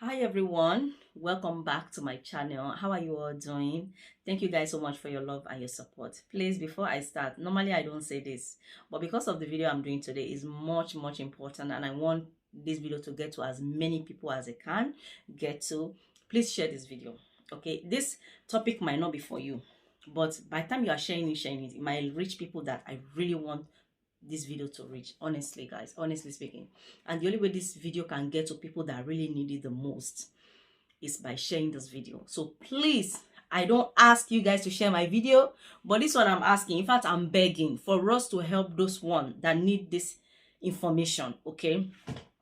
Hi everyone, welcome back to my channel. How are you all doing? Thank you guys so much for your love and your support. Please, before I start, normally I don't say this, but because of the video I'm doing today is much important, and I want this video to get to as many people as it can get to. Please share this video. Okay, this topic might not be for you, but by the time you are sharing it might reach people that I really want this video to reach. Honestly guys, honestly speaking, and the only way this video can get to people that really need it the most is by sharing this video. So please, I don't ask you guys to share my video, but this one I'm asking, in fact I'm begging for us to help those one that need this information. Okay,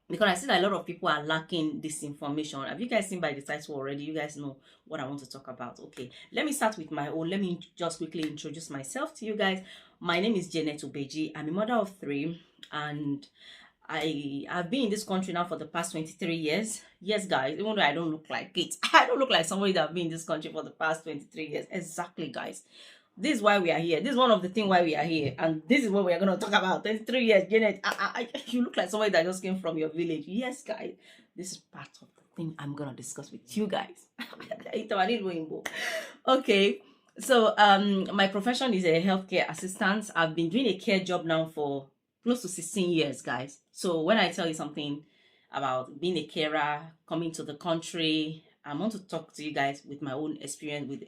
because I see that a lot of people are lacking this information. Have you guys seen by the title already? You guys know what I want to talk about. Okay, let me start with my own. Let me just quickly introduce myself to you guys. My name is Janet Obeji. I'm a mother of three, and I have been in this country now for the past 23 years. Yes, guys, even though I don't look like it, I don't look like somebody that have been in this country for the past 23 years. Exactly, guys. This is why we are here. This is one of the things why we are here, and this is what we are going to talk about. 23 years, Janet. You look like somebody that just came from your village. Yes, guys. This is part of the thing I'm going to discuss with you guys. Okay. So, my profession is a healthcare assistant. I've been doing a care job now for close to 16 years, guys. So when I tell you something about being a carer, coming to the country, I want to talk to you guys with my own experience,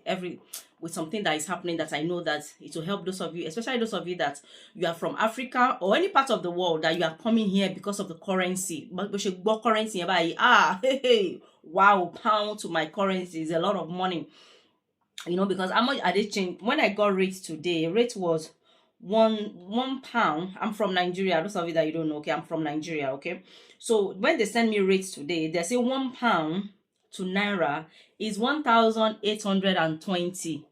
with something that is happening that I know that it will help those of you, especially those of you that you are from Africa or any part of the world that you are coming here because of the currency. But we should go currency by wow, pound to my currency is a lot of money. Because how much are they change? When I got rate today, rate was one pound. I'm from Nigeria. Those of you that you don't know, okay, I'm from Nigeria. Okay, so when they send me rates today, they say 1 pound to naira is 1,820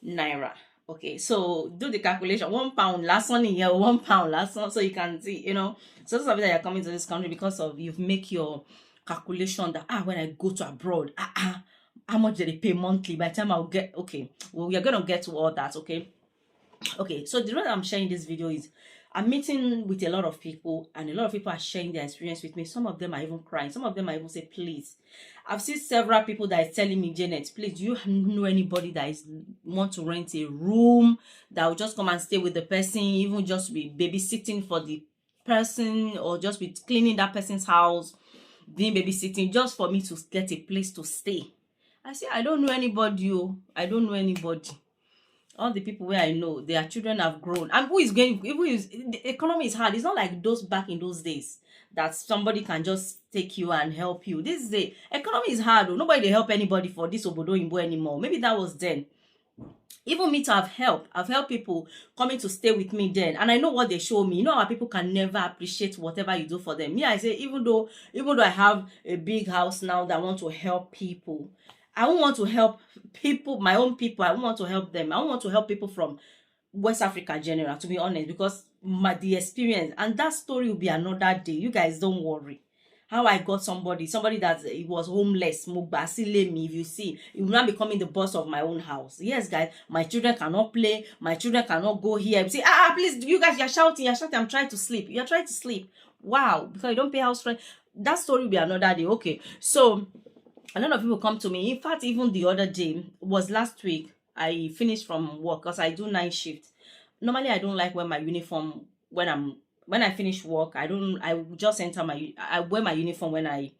naira. Okay, so do the calculation. 1 pound last one in here, 1 pound last one, so you can see, so those of you that are coming to this country because of you've make your calculation that when I go to abroad, how much do they pay monthly? By the time I'll get, okay, well, we are gonna get to all that. Okay, so the reason I'm sharing this video is I'm meeting with a lot of people, and a lot of people are sharing their experience with me. Some of them are even crying. Some of them are even say, please. I've seen several people that is telling me, Janet, please, do you know anybody that is want to rent a room that will just come and stay with the person, even just be babysitting for the person, or just be cleaning that person's house, being babysitting, just for me to get a place to stay. I say, I don't know anybody. I don't know anybody. All the people where I know, their children have grown. And the economy is hard. It's not like those back in those days that somebody can just take you and help you. This day, economy is hard. Nobody help anybody for this obodo imbo anymore. Maybe that was then. Even me to have help. I've helped people coming to stay with me then. And I know what they show me. How people can never appreciate whatever you do for them. Me, I say, even though I have a big house now that I want to help people, I don't want to help people, my own people. I don't want to help them. I don't want to help people from West Africa general, to be honest, because the experience, and that story will be another day. You guys don't worry. How I got somebody that he was homeless, Mugbasile, if you see, he will not becoming the boss of my own house. Yes, guys, my children cannot play, my children cannot go here. See, please, you guys, you're shouting, I'm trying to sleep. You're trying to sleep. Wow, because you don't pay house rent. That story will be another day. Okay, so a lot of people come to me. In fact, even the other day was last week. I finished from work because I do night shift. Normally, I don't like wear my uniform when I finish work. I just I wear my uniform when I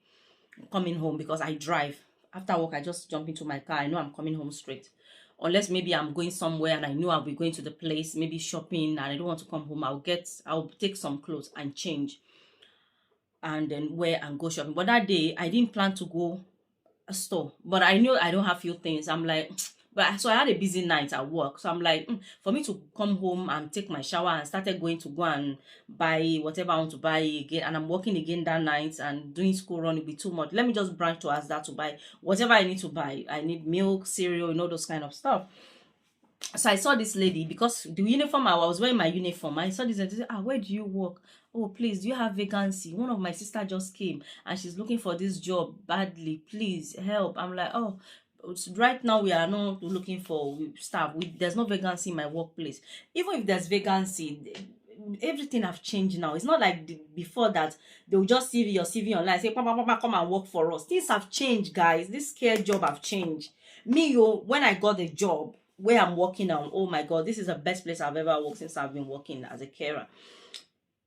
coming home because I drive. After work, I just jump into my car. I know I'm coming home straight. Unless maybe I'm going somewhere and I know I'll be going to the place, maybe shopping, and I don't want to come home. I'll take some clothes and change, and then wear and go shopping. But that day, I didn't plan to go a store, but I knew I don't have few things. I'm like, but so I had a busy night at work, so I'm like, for me to come home and take my shower and started going to go and buy whatever I want to buy again, and I'm working again that night and doing school run will be too much. Let me just branch to ask that to buy whatever I need to buy. I need milk, cereal, those kind of stuff. So I saw this lady, because the uniform, I was wearing my uniform. I saw this lady say, where do you work? Oh, please, do you have vacancy? One of my sister just came and she's looking for this job badly. Please help. I'm like, oh, right now we are not looking for staff. There's no vacancy in my workplace. Even if there's vacancy, everything have changed now. It's not like before that they will just see your CV online, say, Papa, Papa, come and work for us. Things have changed, guys. This care job have changed. Me, when I got the job where I'm working now, oh my God, this is the best place I've ever worked since I've been working as a carer.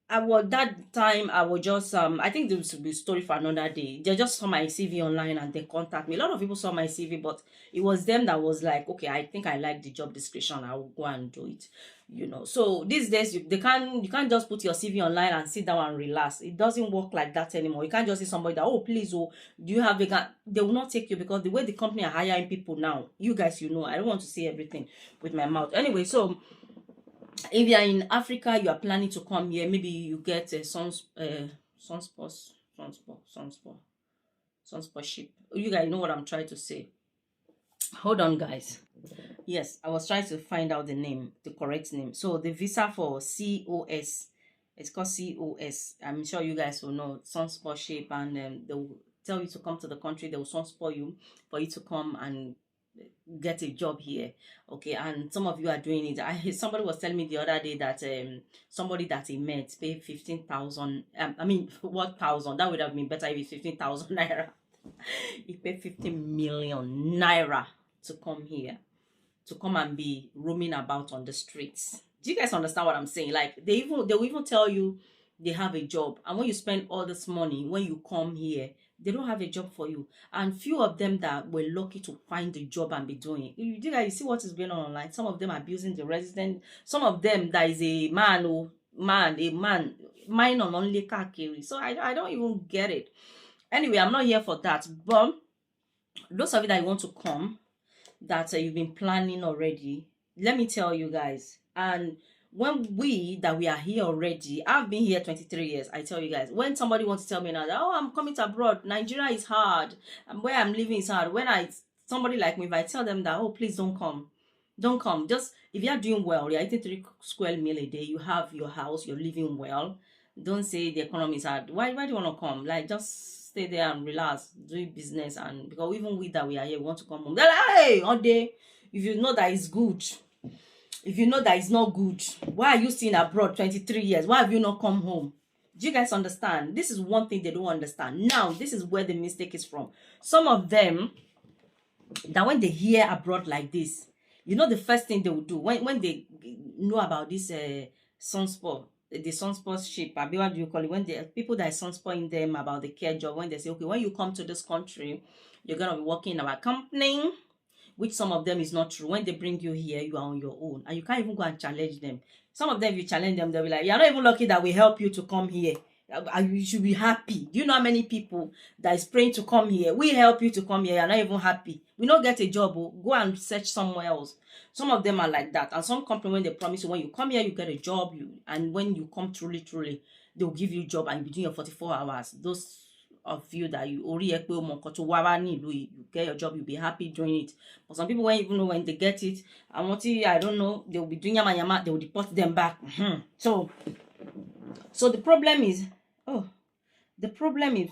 I was that time I was just I think this will be a story for another day. They just saw my CV online and they contact me. A lot of people saw my CV, but it was them that was like, okay, I think I like the job description. I will go and do it. So these days you can't just put your CV online and sit down and relax. It doesn't work like that anymore. You can't just see somebody that, oh please, oh, do you have they will not take you, because the way the company are hiring people now, you guys, I don't want to say everything with my mouth. Anyway, so if you are in Africa, you are planning to come here, maybe you get a sponsorship. You guys know what I'm trying to say. Hold on, guys. Yes, I was trying to find out the correct name. So the visa for COS, it's called COS. I'm sure you guys will know sponsorship, and they will tell you to come to the country. They will sponsor you for you to come and get a job here. Okay, and some of you are doing it. Somebody was telling me the other day that somebody that he met paid 15,000. I mean, what thousand? That would have been better if it's 15,000 naira. He paid 15 million naira to come here, to come and be roaming about on the streets. Do you guys understand what I'm saying? Like they will even tell you they have a job, and when you spend all this money, when you come here, they don't have a job for you. And few of them that were lucky to find a job and be doing it. You see what is going on online. Some of them are abusing the resident. Some of them, that is a man, mine on only kakiri. So I don't even get it. Anyway, I'm not here for that. But those of you that want to come, that you've been planning already, let me tell you guys. And when we are here already, I've been here 23 years. I tell you guys, when somebody wants to tell me now that, oh, I'm coming to abroad, Nigeria is hard, and where I'm living is hard. When somebody like me, if I tell them that, oh, please don't come, just if you're doing well, you're eating 3 square meal a day, you have your house, you're living well, don't say the economy is hard. Why do you want to come? Like, just stay there and relax, do business. And because even we that we are here, we want to come home. They're like, hey, all day, if you know that it's good, if you know that it's not good, why are you staying abroad 23 years? Why have you not come home? Do you guys understand? This is one thing they don't understand. Now, this is where the mistake is from. Some of them, that when they hear abroad like this, the first thing they will do, when they know about this sunspot, the sponsorship, what do you call it? When the people that are sponsoring them about the care job, when they say, okay, when you come to this country, you're going to be working in our company, which some of them is not true. When they bring you here, you are on your own, and you can't even go and challenge them. Some of them, if you challenge them, they'll be like, you're not even lucky that we help you to come here. You should be happy. Do you know how many people that is praying to come here? We help you to come here. You're not even happy. We don't get a job. Go and search somewhere else. Some of them are like that. And some company, when they promise you, when you come here, you get a job. And when you come truly, they'll give you a job and you be doing your 44 hours. Those of you that you already you get your job, you'll be happy doing it. But some people won't even know when they get it. And I don't know, they'll be doing yama, they will deport them back. So the problem is,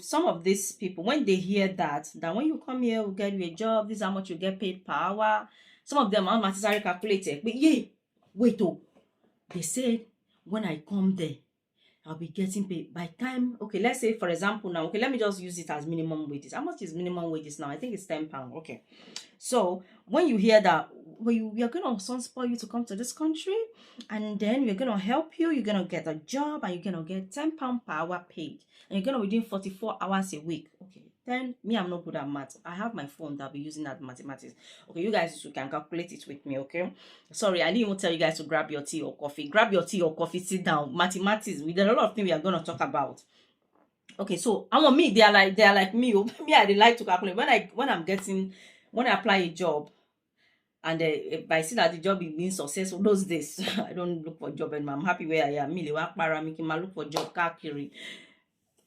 some of these people, when they hear that when you come here, we'll get you a job, this is how much you get paid per hour. Some of them are necessarily calculated. But wait, they said when I come there, I'll be getting paid by time. Okay, let's say, for example, now, okay, let me just use it as minimum wages. How much is minimum wages now? I think it's £10. Okay. So when you hear that, we are going to sponsor you to come to this country, and then we're going to help you, you're going to get a job, and you're going to get £10 per hour paid, and you're going to be doing 44 hours a week. Okay. Then me, I'm not good at math. I have my phone that I'll be using at mathematics. Okay, you guys, you can calculate it with me, okay? Sorry, I didn't even tell you guys to grab your tea or coffee. Grab your tea or coffee, sit down. Mathematics, there are a lot of things we are going to talk about. Okay, so me, they are like me. Me, I like to calculate. When I apply a job, and if I see that the job is being successful those days, I don't look for a job anymore. I'm happy where I am. Me, look for job, kakiri.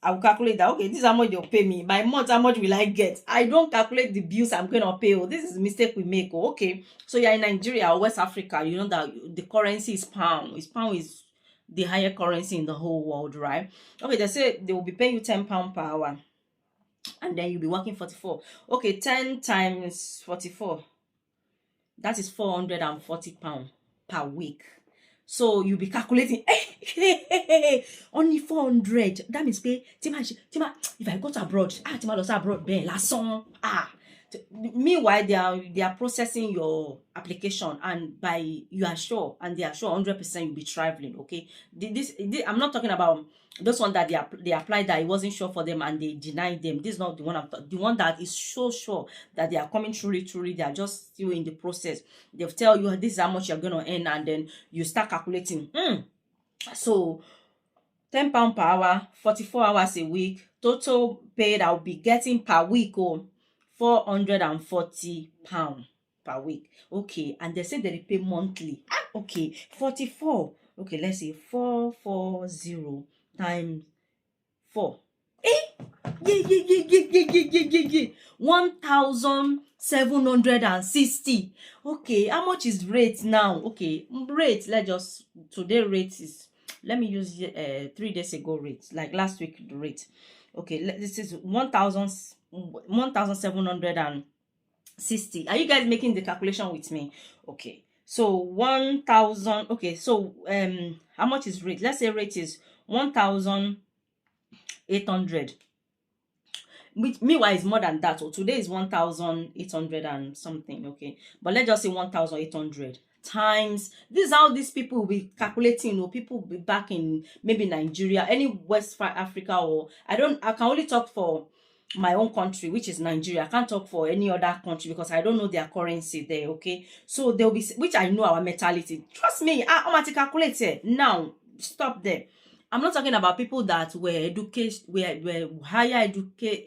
I will calculate that, okay, this is how much they'll pay me. By month, how much will I get? I don't calculate the bills I'm going to pay. Oh, this is the mistake we make. Oh, okay. So you're in Nigeria or West Africa, you know that the currency is pound. Pound is the higher currency in the whole world, right? Okay, they say they will be paying you £10 per hour. And then you'll be working 44. Okay, 10 times 44. That is £440 per week. So you'll be calculating, hey, only 400. That means pay Tima, if I go to abroad, Tima lost abroad, ben last song. Meanwhile, they are processing your application, and by you are sure, and they are sure 100% you'll be traveling. Okay, this I'm not talking about those one that they applied that it wasn't sure for them and they denied them. This is not the one the one that is so sure that they are coming truly, they are just still in the process. They'll tell you this is how much you're gonna earn, and then you start calculating. So £10 per hour, 44 hours a week, total paid I'll be getting per week, £440 per week. Okay, and they say they pay monthly. Okay, 44. Okay, let's say 440 times 4. Yeah. 1,760. Okay, how much is rate now? Okay, rate, today rate is, let me use 3 days ago rate, like last week rate. Okay, this is 1,760. Are you guys making the calculation with me? Okay, so 1,000. Okay, so how much is rate? Let's say rate is 1,800. Meanwhile, it's more than that. So today is 1,800 and something. Okay, but let's just say 1,800 times. This is how these people will be calculating. People will be back in maybe Nigeria, any West Africa, or I can only talk for my own country, which is Nigeria. I can't talk for any other country because I don't know their currency there. Okay, so they'll be, which I know our mentality. Trust me, I'm at calculate it now. Stop there. I'm not talking about people that were higher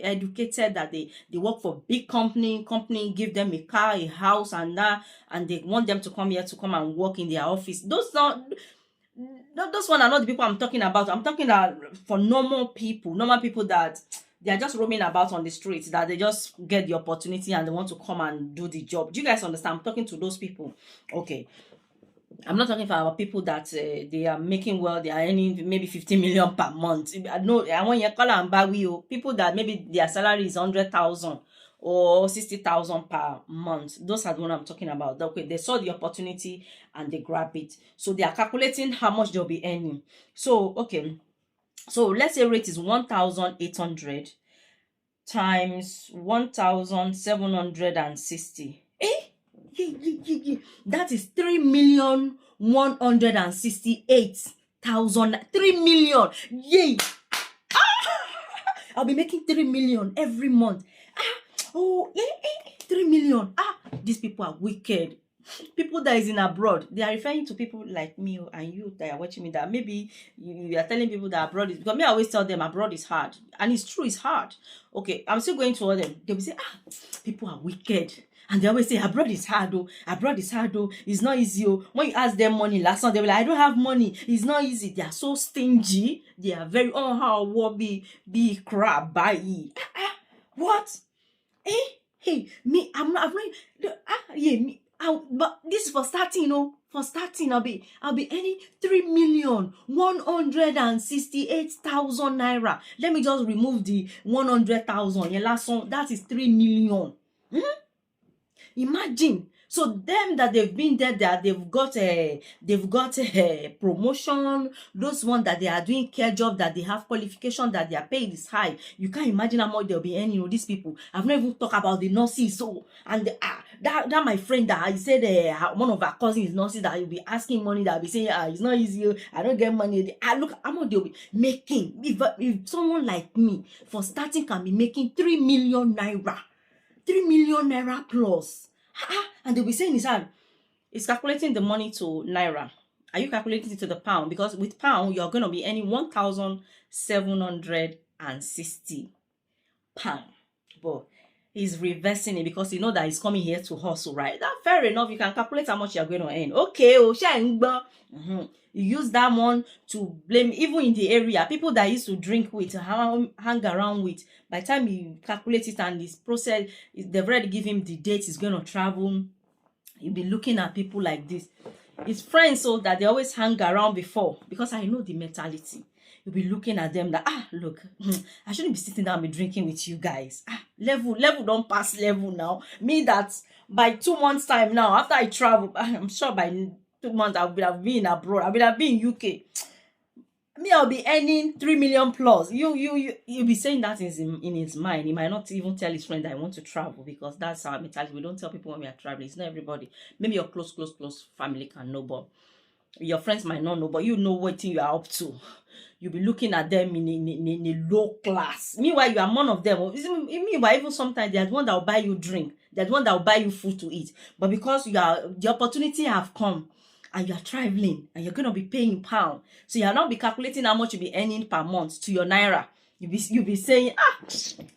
educated, that they work for big company give them a car, a house, and that, and they want them to come here to come and work in their office. Those one are not the people I'm talking about. I'm talking for normal people that they are just roaming about on the streets, that they just get the opportunity and they want to come and do the job. Do you guys understand? I'm talking to those people. Okay, I'm not talking for our people that they are making well, they are earning maybe 15 million per month. No, I want you call and bag people that maybe their salary is 100,000 or 60,000 per month. Those are the one I'm talking about. Okay, they saw the opportunity and they grab it. So they are calculating how much they'll be earning. So okay, so let's say rate is 1,800 times 1,760. That is 3,168,000. 3 million. Yay! I'll be making 3 million every month. 3 million. These people are wicked. People that is in abroad, they are referring to people like me and you that are watching me, that maybe you are telling people that abroad is, because me I always tell them abroad is hard, and it's true, it's hard. Okay, I'm still going to all them. They will say, people are wicked. And they always say, abroad is hard, it's not easy. When you ask them money last time, they were like, I don't have money, it's not easy. They are so stingy. They are very, how will be crap by what? Me, but this is for starting, for starting, I'll be earning 3,168,000 naira. Let me just remove the 100,000. Yeah, last one, that is 3 million. Imagine. So them that they've been there, that they've got a promotion. Those ones that they are doing care job, that they have qualification, that their pay is high. You can't imagine how much they'll be earning. These people. I've not even talked about the nurses. So and that my friend that I said one of our cousins is nurses, that you'll be asking money, that will be saying it's not easy. I don't get money. Look how much they'll be making. If someone like me for starting can be making 3 million naira. 3 million naira plus. And they'll be saying it's calculating the money to naira. Are you calculating it to the pound? Because with pound, you're going to be earning 1,760 pound. But he's reversing it because you know that he's coming here to hustle, right? That's fair enough. You can calculate how much you're going to earn. Okay, you use that one to blame, even in the area, people that used to drink with, hang around with. By the time you calculate it and this process, they've already given him the date he's going to travel. You'll be looking at people like this. His friends, so that they always hang around before, because I know the mentality. You'll be looking at them that, look, I shouldn't be sitting down and be drinking with you guys. Level don't pass level now. Me that by 2 months time now, after I travel, I'm sure by 2 months I've been abroad, I've been in UK. Me, I'll be earning 3 million plus. You'll be saying that in his mind. He might not even tell his friend that I want to travel, because that's our mentality. We don't tell people when we are traveling. It's not everybody. Maybe your close family can know, but your friends might not know, but you know what thing you are up to. You'll be looking at them in a low class. Meanwhile, you are one of them. Meanwhile, even sometimes there's one that will buy you drink. There's one that will buy you food to eat. But because the opportunity have come, and you're traveling, and you're going to be paying pound, so you'll not be calculating how much you'll be earning per month to your naira. You'll be saying,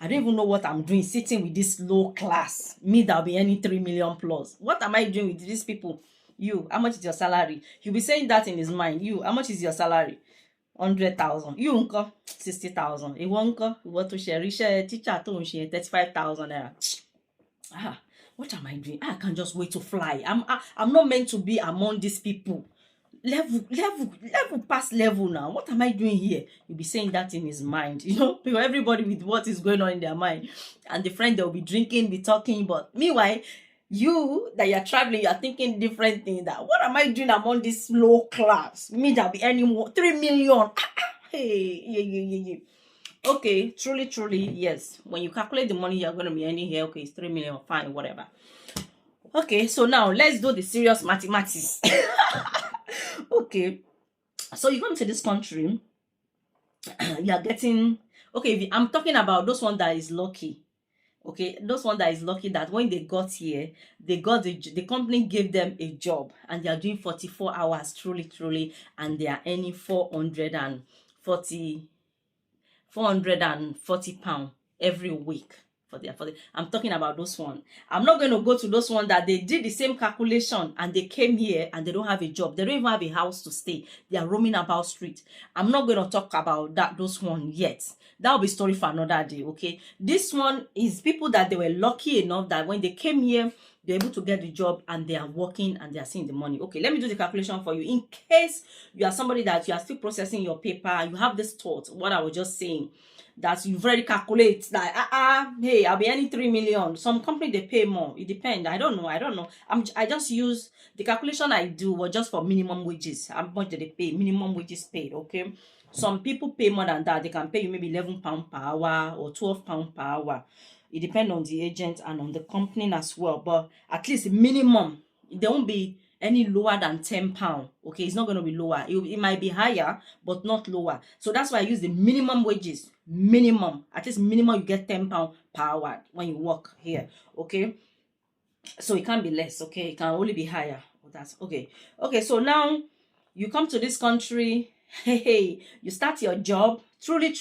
I don't even know what I'm doing sitting with this low class. Me that'll be earning 3 million plus. What am I doing with these people? You, how much is your salary? You'll be saying that in his mind. You, how much is your salary? 100,000. You unko 60,000. You unko what to share teacher to share 35,000 naira. What am I doing? I can't just wait to fly. I'm not meant to be among these people. Level past level now. What am I doing here? You'll be saying that in his mind, because everybody with what is going on in their mind. And the friend, they'll be drinking, be talking. But meanwhile, you that you're traveling, you're thinking different things. That what am I doing among this low class? Me that be earning 3 million. Hey, yeah. Okay, truly, yes. When you calculate the money you're going to be earning here, okay, it's 3 million, fine, whatever. Okay, so now let's do the serious mathematics. Okay, so you come to this country, you are getting, okay, I'm talking about those one that is lucky. Okay, those one that is lucky that when they got here, they got the company gave them a job, and they are doing 44 hours, truly, and they are earning 440 pounds every week for the I'm talking about those one. I'm not going to go to those one that they did the same calculation and they came here and they don't have a job. They don't even have a house to stay. They are roaming about street. I'm not going to talk about those one yet. That will be story for another day. Okay, this one is people that they were lucky enough that when they came here, they're able to get the job and they are working and they are seeing the money. Okay, let me do the calculation for you. In case you are somebody that you are still processing your paper, you have this thought, what I was just saying, that you've already calculated that, hey, I'll be earning 3 million. Some company, they pay more. It depends. I don't know. I just use the calculation I do was just for minimum wages. How much do they pay? Minimum wages paid, okay? Some people pay more than that. They can pay you maybe 11 pounds per hour or 12 pounds per hour. It depends on the agent and on the company as well. But at least minimum, there won't be any lower than 10 pounds. Okay, it's not going to be lower. It might be higher, but not lower. So that's why I use the minimum wages. Minimum, at least minimum, you get 10 pounds per hour when you work here. Okay, so it can't be less. Okay, it can only be higher. That's okay. Okay, so now you come to this country. Hey, you start your job. Truly,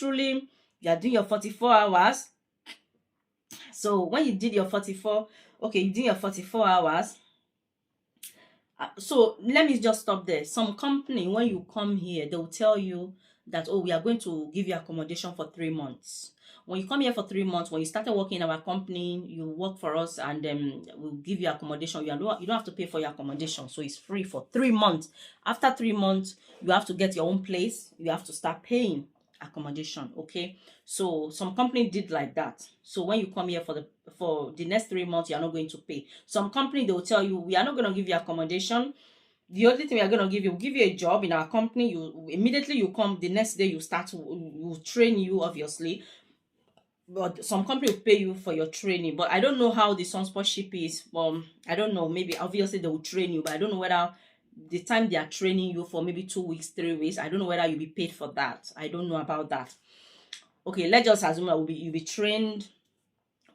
you are doing your 44 hours. So when you did your 44, okay, you did your 44 hours. So let me just stop there. Some company, when you come here, they will tell you that, oh, we are going to give you accommodation for 3 months. When you come here for 3 months, when you started working in our company, you work for us and we'll give you accommodation. You don't have to pay for your accommodation. So it's free for 3 months. After 3 months, you have to get your own place. You have to start paying accommodation. Okay, so some company did like that. So when you come here for the next 3 months, you are not going to pay. Some company, they will tell you, we are not going to give you accommodation. The only thing we are going to give you, we'll give you a job in our company. You immediately you come, the next day you start, we'll train you, obviously. But some company will pay you for your training. But I don't know how the sponsorship is. I don't know. Maybe obviously they will train you, but I don't know whether the time they are training you for maybe 2 weeks, 3 weeks, I don't know whether you'll be paid for that. I don't know about that. Okay, let's just assume that you'll be trained.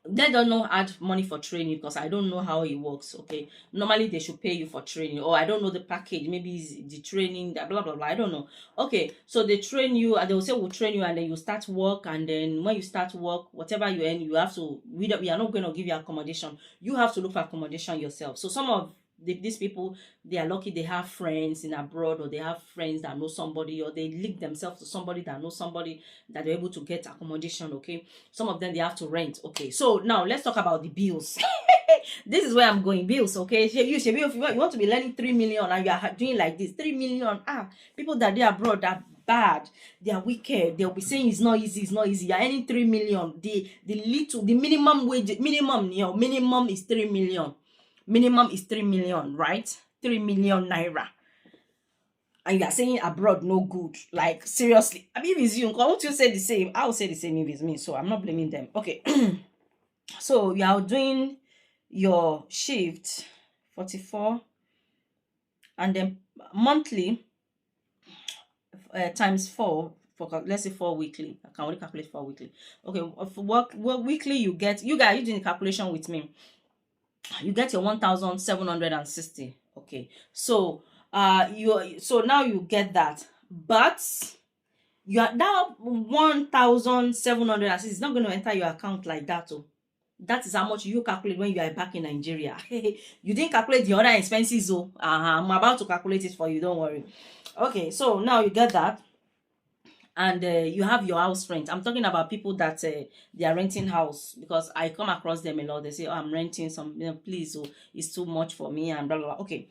They don't know add money for training because I don't know how it works. Okay, normally they should pay you for training, or I don't know the package. Maybe it's the training, blah blah blah. I don't know. Okay, so they train you and they will say we'll train you, and then you start work, and then when you start work, whatever you earn, you have to. We are not going to give you accommodation. You have to look for accommodation yourself. So some of these people, they are lucky they have friends in abroad, or they have friends that know somebody, or they link themselves to somebody that knows somebody that they're able to get accommodation. Okay, some of them they have to rent. Okay, so now let's talk about the bills. This is where I'm going. Bills. Okay, if you want to be learning 3 million and you are doing like this, 3 million, people that they are abroad are bad, they are wicked. They'll be saying it's not easy. You're earning 3 million. The minimum wage, minimum is 3 million. Minimum is 3 million, right? 3 million naira. and you are saying abroad no good. Like, seriously. I mean, if it's you, won't you say the same? I will say the same if it's me, so I'm not blaming them. Okay. So you are doing your shift 44, and then monthly times 4 for, let's say, 4 weekly. I can only calculate 4 weekly. Okay, for work weekly, you get, you guys, you doing the calculation with me, you get your 1,760. Okay, so so now you get that, but you are now 1,760 is not going to enter your account like that. Oh, that is how much you calculate when you are back in Nigeria. You didn't calculate the other expenses. Oh, I'm about to calculate it for you, don't worry. Okay, so now you get that, and you have your house rent. I'm talking about people that they are renting house, because I come across them a lot. They say, oh, I'm renting some, please, oh, it's too much for me, and blah blah blah. Okay,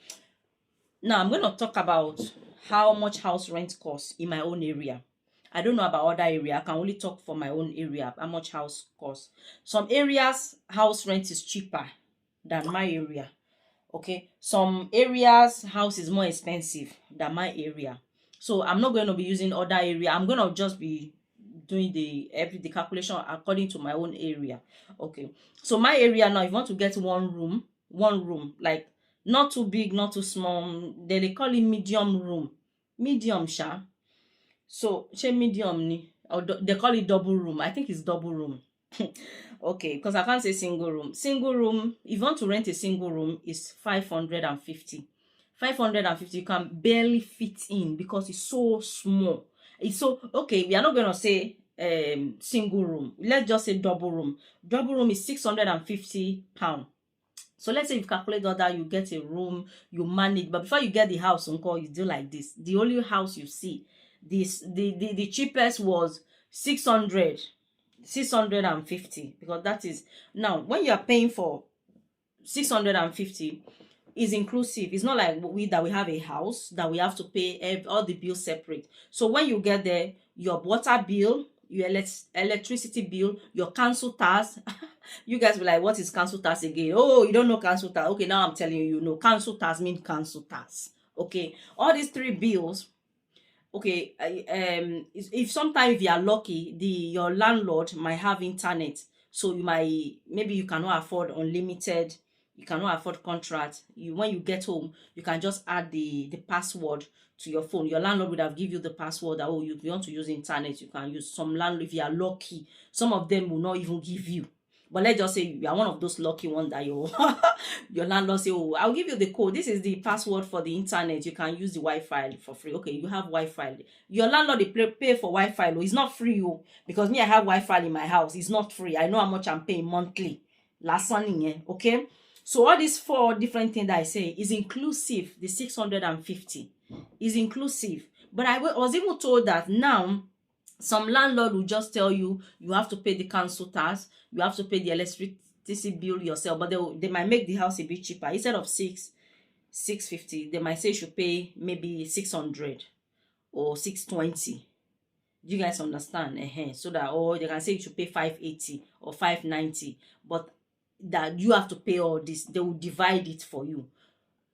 now I'm going to talk about how much house rent costs in my own area. I don't know about other area. I can only talk for my own area, how much house costs. Some areas house rent is cheaper than my area. Okay, some areas house is more expensive than my area. So I'm not going to be using other area. I'm going to just be doing the calculation according to my own area. Okay, so my area now, if you want to get one room, like not too big, not too small, they call it medium room, medium sha. So medium ni, or they call it double room. I think it's double room. Okay, because I can't say single room. Single room, if you want to rent a single room, is 550. 550, you can barely fit in because it's so small. It's so, okay, we are not going to say single room. Let's just say double room. Double room is 650 pounds. So let's say you calculate all that, you get a room, you manage, but before you get the house, uncle, you do like this. The only house you see, the cheapest was 650, because that is, now when you are paying for 650 is inclusive. It's not like we have a house that we have to pay all the bills separate. So when you get there, your water bill, your electricity bill, your council tax. You guys will like, what is council tax again? Oh, you don't know council tax. Okay, now I'm telling you, you know. Council tax means council tax. Okay, all these 3 bills. Okay, if sometimes if you are lucky, your landlord might have internet, so maybe you cannot afford unlimited, you cannot afford contract. When you get home, you can just add the password to your phone. Your landlord would have give you the password that, oh, if you want to use internet, you can use. Some landlord, if you are lucky, some of them will not even give you. But let's just say you are one of those lucky ones that your landlord say, oh, I'll give you the code. This is the password for the internet. You can use the Wi-Fi for free. Okay, you have Wi-Fi. Your landlord, they pay for Wi-Fi. It's not free, oh, because me, I have Wi-Fi in my house. It's not free. I know how much I'm paying monthly. Last one, okay? So all these 4 different things that I say is inclusive. The 650 is inclusive. But I was even told that now, some landlord will just tell you, you have to pay the council tax, you have to pay the electricity bill yourself, but they might make the house a bit cheaper. Instead of 650, they might say you should pay maybe 600 or 620. Do you guys understand? So that, or they can say you should pay 580 or 590, but that you have to pay all this. They will divide it for you.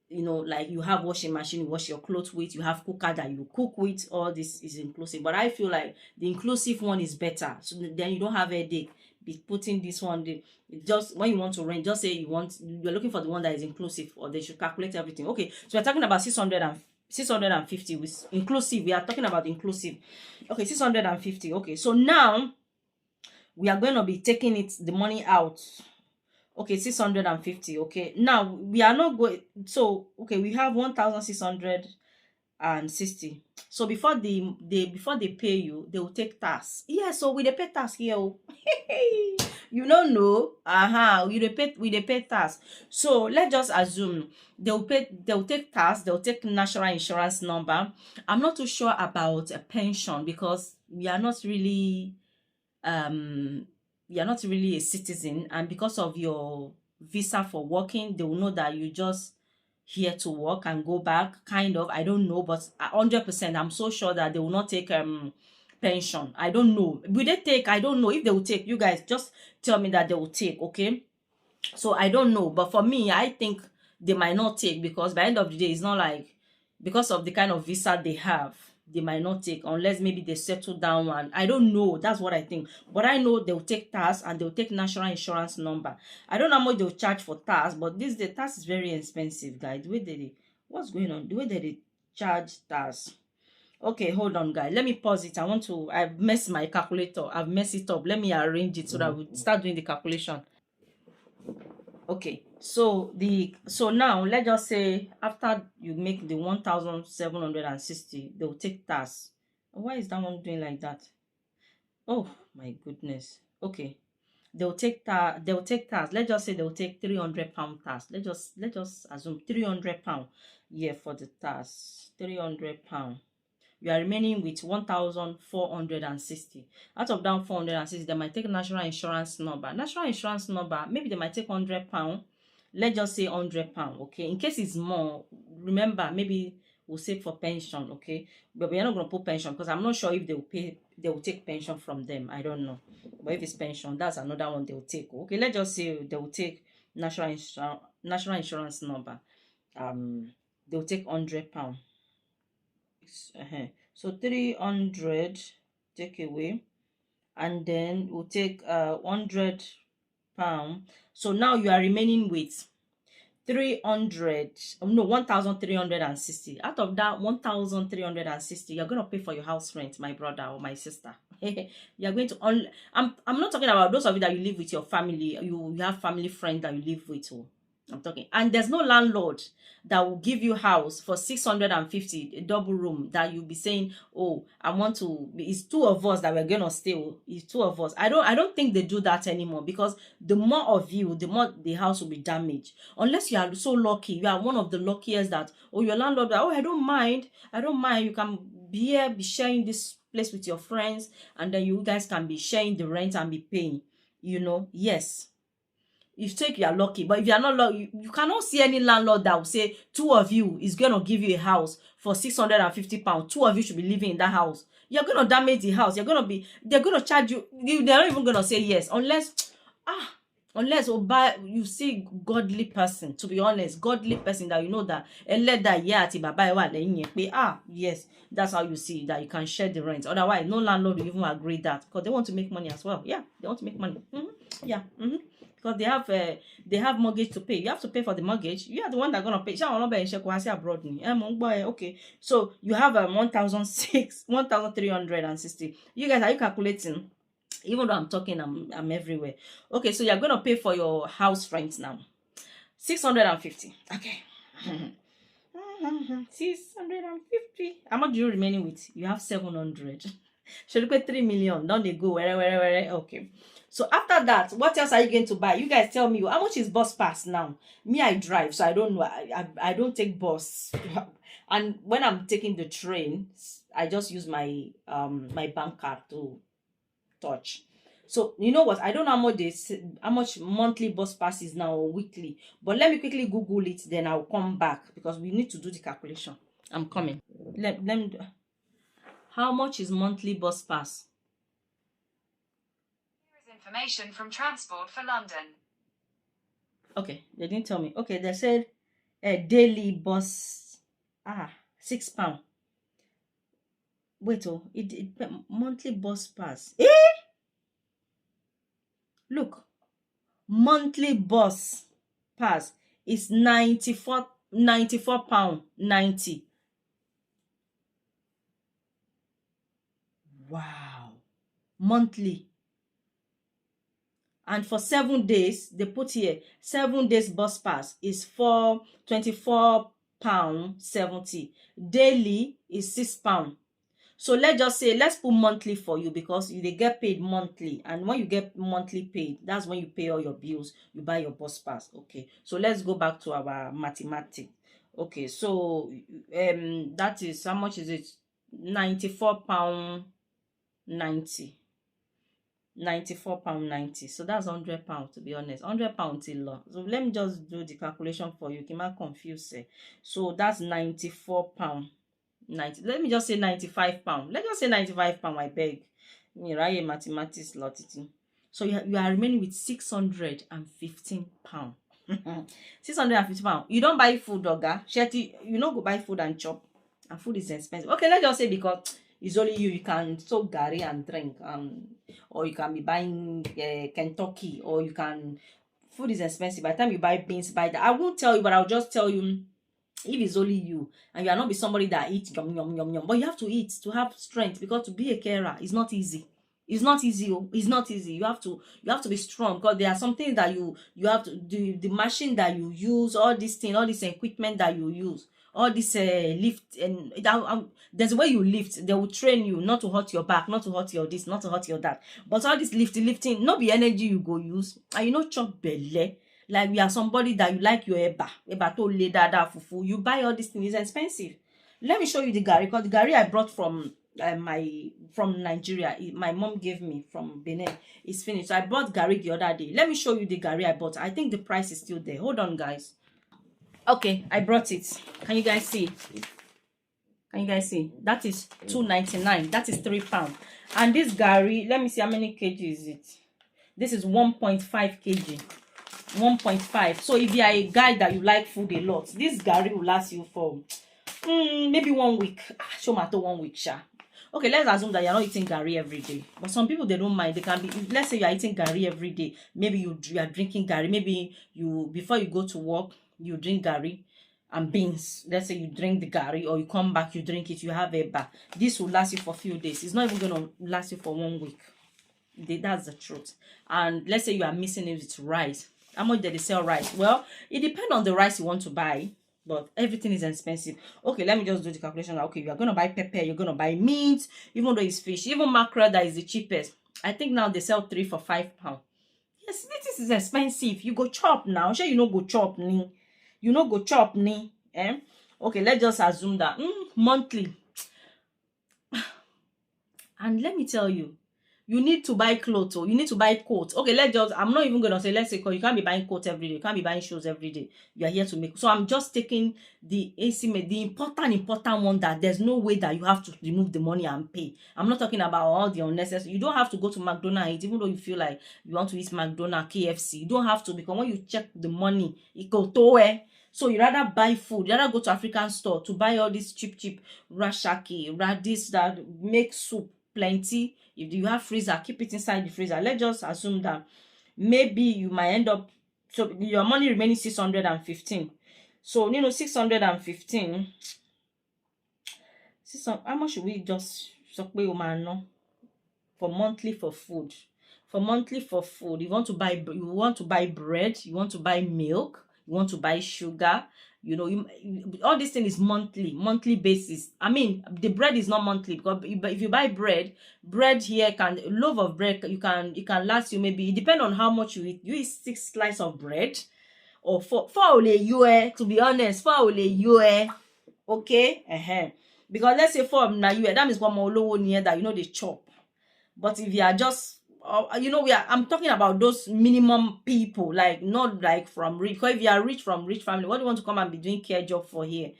You know, like you have washing machine, you wash your clothes with, you have cooker that you cook with, all this is inclusive. But I feel like the inclusive one is better, so then you don't have a headache be putting this one. Just when you want to rent, just say you're looking for the one that is inclusive, or they should calculate everything. Okay, so we're talking about 650 with inclusive. We are talking about inclusive. Okay, 650. Okay, so now we are going to be taking the money out. Okay, 650. Okay, now we are not going. So okay, we have 1,660. So before they pay you, they will take tax. Yeah, so we they pay tax here. You don't know. We they pay tax. So let's just assume they'll take tax, they'll take national insurance number. I'm not too sure about a pension, because we are not really you're not really a citizen, and because of your visa for working, they will know that you just here to work and go back, kind of. I don't know, but 100% I'm so sure that they will not take pension. I don't know, will they take? I don't know if they will take. You guys just tell me that they will take. Okay, so I don't know, but for me, I think they might not take, because by the end of the day, it's not like because of the kind of visa they have, they might not take unless maybe they settle down. And I don't know, that's what I think. But I know they'll take tax and they'll take national insurance number. I don't know how much they'll charge for tax, but the tax is very expensive, guys. The way what's going on, the way that they charge tax. Okay, hold on, guys, let me pause it. I've messed my calculator, I've messed it up. Let me arrange it so that we start doing the calculation. Okay, so now let's just say after you make the 1,760, they'll take tax. Why is that one doing like that? Oh my goodness. Okay, they'll take tax. Let's just say they'll take £300 tax. Let's just assume £300, yeah, for the tax. £300. You are remaining with 1,460. Out of that 460, they might take national insurance number. National insurance number, maybe they might take £100. Let's just say £100. Okay, in case it's more, remember, maybe we'll save for pension. Okay, but we are not going to put pension because I'm not sure if they will take pension from them. I don't know. But if it's pension, that's another one they will take. Okay, let's just say they will take national insurance number. They'll take £100. So 300 take away, and then we'll take £100. So now you are remaining with 1,360. Out of that 1,360, you're going to pay for your house rent, my brother or my sister. You're going to I'm not talking about those of you that you live with your family. You have family friends that you live with. Oh, I'm talking, and there's no landlord that will give you house for 650, a double room, that you'll be saying, oh, I want to, it's two of us that we're gonna stay. It's two of us. I don't think they do that anymore, because the more of you, the more the house will be damaged. Unless you are so lucky, you are one of the luckiest that, oh, your landlord, oh, I don't mind, you can be here, be sharing this place with your friends, and then you guys can be sharing the rent and be paying, yes. You think you are lucky, but if you are not lucky, you cannot see any landlord that will say two of you is going to give you a house for £650. Two of you should be living in that house. You're going to damage the house. They're going to charge you. They're not even going to say yes, unless you see godly person, to be honest, godly person that you know that yes, that's how you see that you can share the rent. Otherwise, no landlord will even agree that, because they want to make money as well. Yeah, they want to make money. Because they have mortgage to pay. You have to pay for the mortgage. You are the one that's gonna pay. Okay, so you have 1,360. You guys, are you calculating? Even though I'm talking, I'm everywhere. Okay, so you're gonna pay for your house rent now. 650. Okay. 650. How much do you remaining with? You have 700. Should you pay 3 million? Don't they go where? Okay. So after that, what else are you going to buy? You guys tell me, how much is bus pass now? Me, I drive, so I don't know. I don't take bus. And when I'm taking the train, I just use my my bank card to touch. So you know what? I don't know how much monthly bus pass is now or weekly. But let me quickly Google it, then I'll come back because we need to do the calculation. I'm coming. Let me. How much is monthly bus pass? Information from Transport for London. Okay, they didn't tell me. Okay, they said a daily bus £6. Wait, it monthly bus pass. Look, monthly bus pass is £94.90. Wow, monthly. And for 7 days, they put here 7 days bus pass is for £24.70. Daily is £6. So let's put monthly for you, because they get paid monthly, and when you get monthly paid, that's when you pay all your bills, you buy your bus pass. Okay, so let's go back to our mathematics. Okay, so that is, how much is it? £94.90. £94.90. So that's £100, to be honest. £100 till law. So let me just do the calculation for you. You might confuse. So that's £94.90. Let me just say £95. Let's just say £95, I beg. Mathematics lot. So you are remaining with £615. £650. You don't buy food, Oga. Shetty, you don't go buy food and chop. and food is expensive. Okay, let's just say because it's only you can soak gari and drink, or you can be buying Kentucky, or you can. Food is expensive. By the time you buy beans, buy that. I won't tell you, but I'll just tell you. If it's only you and you are not be somebody that eats yum yum yum yum, but you have to eat to have strength, because to be a carer is not easy. It's not easy. It's not easy. You have to be strong, because there are some things that you have to do. The machine that you use, all this thing, all this equipment that you use, all this lift, and there's a way you lift. They will train you not to hurt your back, not to hurt your this, not to hurt your that. But all this lifting, not be energy you go use, and you know chop belle. Like we are somebody that you like your eba to le dada fufu. You buy all these things, it's expensive. Let me show you the gari, because the gari I brought from from Nigeria, my mom gave me from Benin. It's finished. So I bought gari the other day. Let me show you the gari I bought. I think the price is still there. Hold on, guys. Okay, I brought it. Can you guys see? Can you guys see? That is £2.99. That is £3. And this gari, let me see how many kg is it. This is 1.5 kg. 1.5. So if you are a guy that you like food a lot, this gari will last you for maybe 1 week. Show matter 1 week, sha. Okay, let's assume that you're not eating gari every day. But some people, they don't mind. They can be, let's say you're eating gari every day. Maybe you are drinking gari. Maybe you, before you go to work, you drink gari and beans. Let's say you drink the gari, or you come back, you drink it, you have a bar. This will last you for a few days. It's not even going to last you for 1 week. That's the truth. And let's say you are missing it with rice. How much do they sell rice? Well, it depends on the rice you want to buy, but everything is expensive. Okay, let me just do the calculation. Okay, you are going to buy pepper, you're going to buy meat, even though it's fish, even mackerel that is the cheapest. I think now they sell 3 for £5. Yes, this is expensive. You go chop now. Sure, you know go chop ni. You know go chop ni. Okay, let's just assume that monthly. And let me tell you, you need to buy clothes, or you need to buy coats. Okay, I'm not even gonna say, let's say, because you can't be buying coats every day, you can't be buying shoes every day. You are here to make. So I'm just taking the important one, that there's no way that you have to remove the money and pay. I'm not talking about all the unnecessary. You don't have to go to McDonald's, even though you feel like you want to eat McDonald's, KFC. You don't have to, because when you check the money, it go to where. So you rather buy food, you rather go to African store to buy all this cheap rashaki, radish that make soup plenty. If you have freezer, keep it inside the freezer. Let's just assume that maybe you might end up, so your money remaining 615. So 615. How much should we just for monthly for food? For monthly for food, you want to buy bread, you want to buy milk, you want to buy sugar. All this thing is monthly basis. I mean, the bread is not monthly, because if you buy bread here, loaf of bread, it can last you, maybe, it depends on how much you eat. You eat 6 slices of bread, or four to be honest, 4 okay. Because let's say 4 na that means 1 more low near that they chop. But if you are just I'm talking about those minimum people, like not like from rich. Because if you are rich from rich family, what do you want to come and be doing care job for here?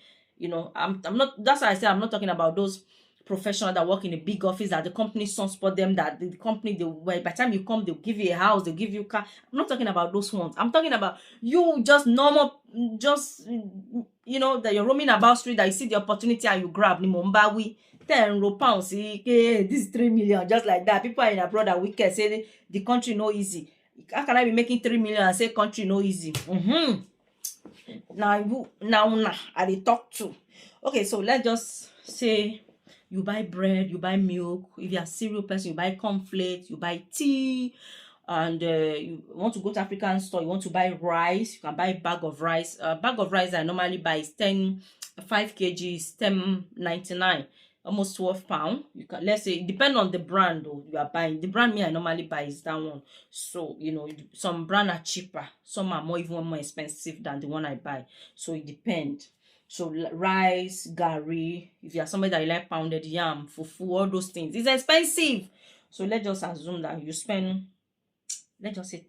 I'm not. That's why I say I'm not talking about those professionals that work in a big office that the company support them. That the company by the time you come, they'll give you a house, they'll give you a car. I'm not talking about those ones. I'm talking about you, just normal, just that you're roaming about street, that you see the opportunity and you grab the Mumbai. £10 see, this is 3 million, just like that. People are in abroad that wicked, say the country no easy. How can I be making 3 million and say country no easy? Now I dey talk to. Okay, so let's just say you buy bread, you buy milk. If you're a cereal person, you buy cornflakes, you buy tea, and you want to go to African store, you want to buy rice, you can buy a bag of rice. Bag of rice I normally buy is 5 kg is £10.99. Almost £12. You can, let's say, depend on the brand you are buying. The brand I normally buy is that one. So some brand are cheaper, some are even more expensive than the one I buy. So it depends. So rice, gari, if you are somebody that you like pounded yam, fufu, all those things, it's expensive. So let's just assume that you spend, let's just say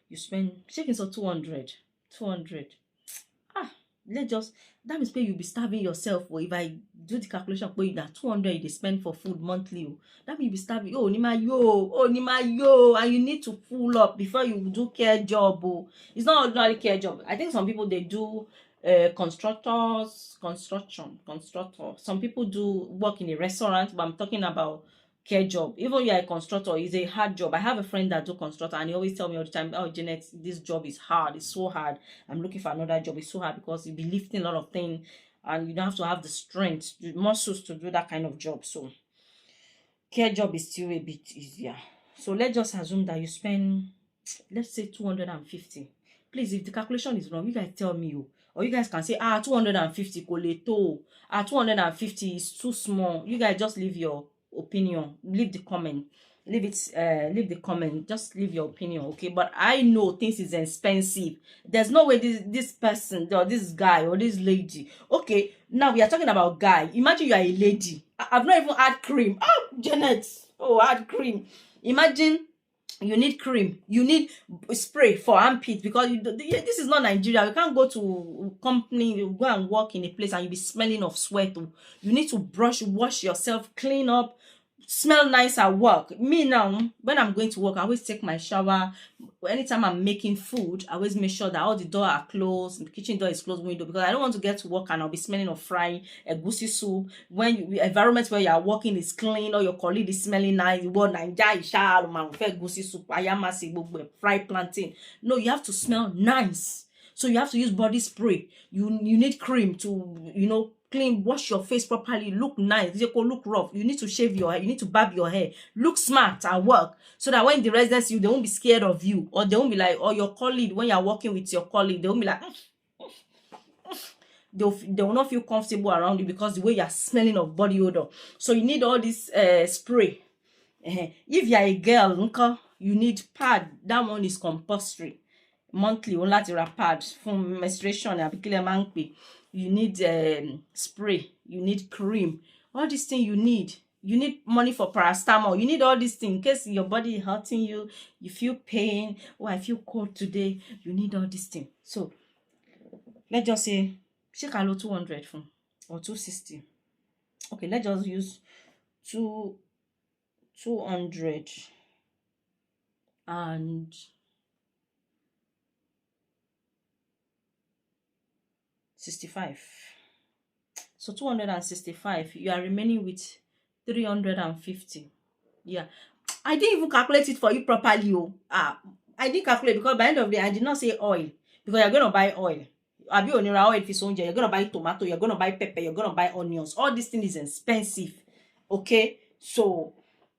you spend chicken, so 200. That means you'll be starving yourself. Or if I do the calculation, that 200 they spend for food monthly, that means you'll be starving. Nima yo, and you need to full up before you do care job. It's not ordinary care job. I think some people, they do constructor. Some people do work in a restaurant, but I'm talking about care job. Even you're a constructor, it's a hard job. I have a friend that do constructor, and he always tell me all the time, oh Janet, this job is hard, it's so hard, I'm looking for another job. It's so hard because you'll be lifting a lot of things, and you don't have to have the strength, the muscles to do that kind of job. So care job is still a bit easier. So let's just assume that you spend, let's say 250. Please, if the calculation is wrong, you guys tell me. Or you guys can say 250 koleto, 250 is too small. You guys just leave your opinion, leave the comment, leave the comment, just leave your opinion, okay? But I know things is expensive. There's no way this person or this guy or this lady, okay, now we are talking about guy. Imagine you are a lady. I've not even had cream. Oh, Janet, add cream. Imagine you need cream, you need spray for armpit, because this is not Nigeria. You can't go to company, you go and work in a place and you be smelling of sweat. You need to wash yourself, clean up, smell nice at work. Me now, when I'm going to work, I always take my shower. Anytime I'm making food, I always make sure that all the doors are closed, the kitchen door is closed, window, because I don't want to get to work and I'll be smelling of frying egusi soup. When the environment where you are working is clean, or your colleague is smelling nice, egusi soup, fried plantain. No, you have to smell nice. So you have to use body spray. You need cream to, clean, wash your face properly, look nice, look rough. You need to shave your hair, you need to barb your hair, look smart at work, so that when the residents see you, they won't be scared of you, or they won't be like, or your colleague, when you're working with your colleague, they won't be like, they will not feel comfortable around you because the way you're smelling of body odor. So you need all this spray. If you're a girl, you need pad. That one is compulsory. Monthly, pad from menstruation. You need spray, you need cream, all these things you need. You need money for paracetamol. You need all these things in case your body is hurting you, you feel pain, or I feel cold today. You need all these things. So let's just say, check a 200 from or 260. Okay, let's just use 200 and 65. So 265, you are remaining with 350. Yeah, I didn't even calculate it for you properly. I didn't calculate because by the end of the day I did not say oil, because you're going to buy oil. You're going to buy tomato, you're going to buy pepper, you're going to buy onions. All this thing is expensive. Okay, so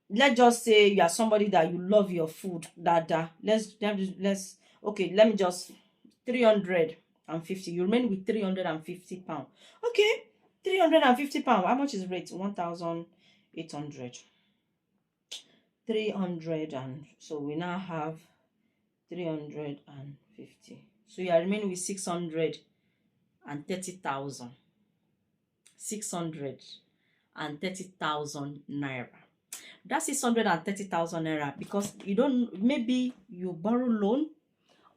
let's just say you are somebody that you love your food. Let's okay, let me just 350. You remain with 350 pounds. Okay, 350 pounds. How much is the rate? 1,800. 300, and so we now have 350. So you are remaining with 630,000. 630,000 naira. That's 630,000 naira because maybe you borrow loan,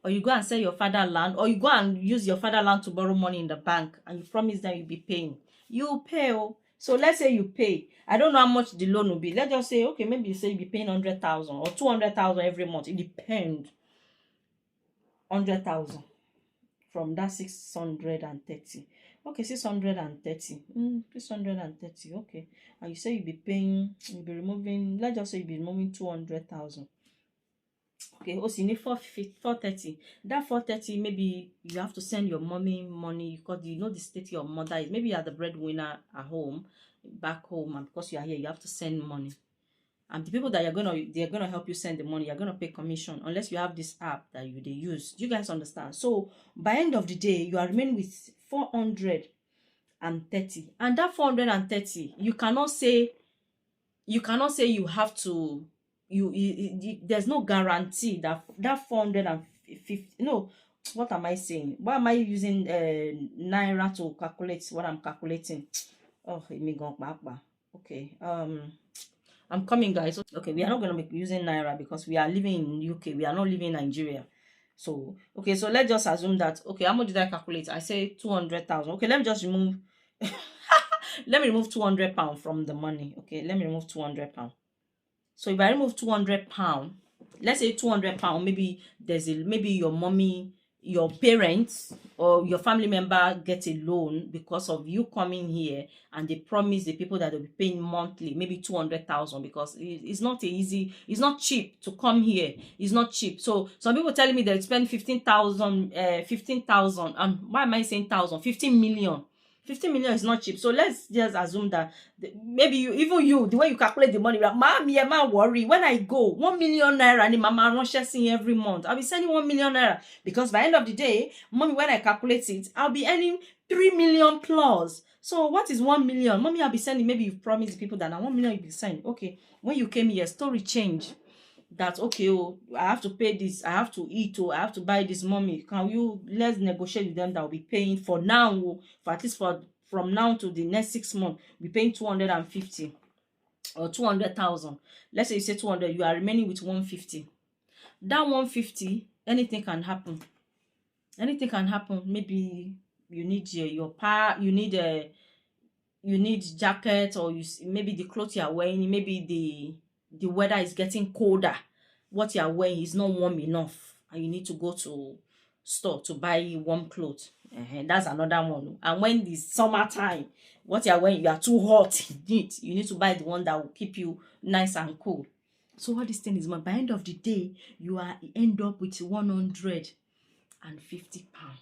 or you go and sell your father land, or you go and use your father land to borrow money in the bank, and you promise that you'll be paying. You pay. So let's say you pay. I don't know how much the loan will be. Let's just say, okay, maybe you say you'll be paying 100,000 or 200,000 every month. It depends. 100,000 from that 630. Okay, 630. 630. Okay, and you say you'll be removing. Let's just say you'll be removing 200,000. Okay, also you need 430. That 430, maybe you have to send your mommy money because you know the state your mother is. Maybe you are the breadwinner at home, back home, and because you are here, you have to send money. And the people that they're gonna help you send the money, you're gonna pay commission unless you have this app that they use. You guys understand? So by end of the day, you are remaining with 430, and that 430, you cannot say you have to. There's no guarantee that 450. No, what am I saying? Why am I using naira to calculate what I'm calculating? Oh, okay. I'm coming, guys. Okay, we are not going to be using naira because we are living in UK. We are not living in Nigeria. So okay, so let's just assume that. Okay, how much did I calculate? I say 200,000. Okay, let me just remove. Let me remove 200 pounds from the money. Okay, let me remove 200 pounds. So if I remove 200 pounds, let's say 200 pounds, maybe maybe your mommy your parents or your family member get a loan because of you coming here, and they promise the people that they'll be paying monthly maybe 200,000, because it's not easy, it's not cheap to come here, it's not cheap. So some people telling me they spend 15,000, 15,000, and why am I saying thousand? 15 million. 15 million is not cheap. So let's just assume that maybe you, the way you calculate the money, like, mommy, I'm not worry. When I go, 1 million naira, and mama runs every month. I'll be sending 1 million naira, because by the end of the day, mommy, when I calculate it, I'll be earning 3 million plus. So what is 1 million? Mommy, I'll be sending, maybe you've promised people that now 1 million you'll be sending. Okay, when you came here, story change. That okay, oh, I have to pay this, I have to eat, oh, I have to buy this, mommy, can you, let's negotiate with them that will be paying for now, oh, for at least from now to the next 6 months, we paying 250 or 200,000. Let's say you say 200, you are remaining with 150. That 150, anything can happen. Anything can happen. Maybe you need your power, you need jacket, or maybe the clothes you are wearing, maybe the weather is getting colder, what you are wearing is not warm enough, and you need to go to store to buy warm clothes. That's another one. And when the summertime, what you are wearing, you are too hot, you need to buy the one that will keep you nice and cool. So all this thing is, by the end of the day, you end up with 150 pounds.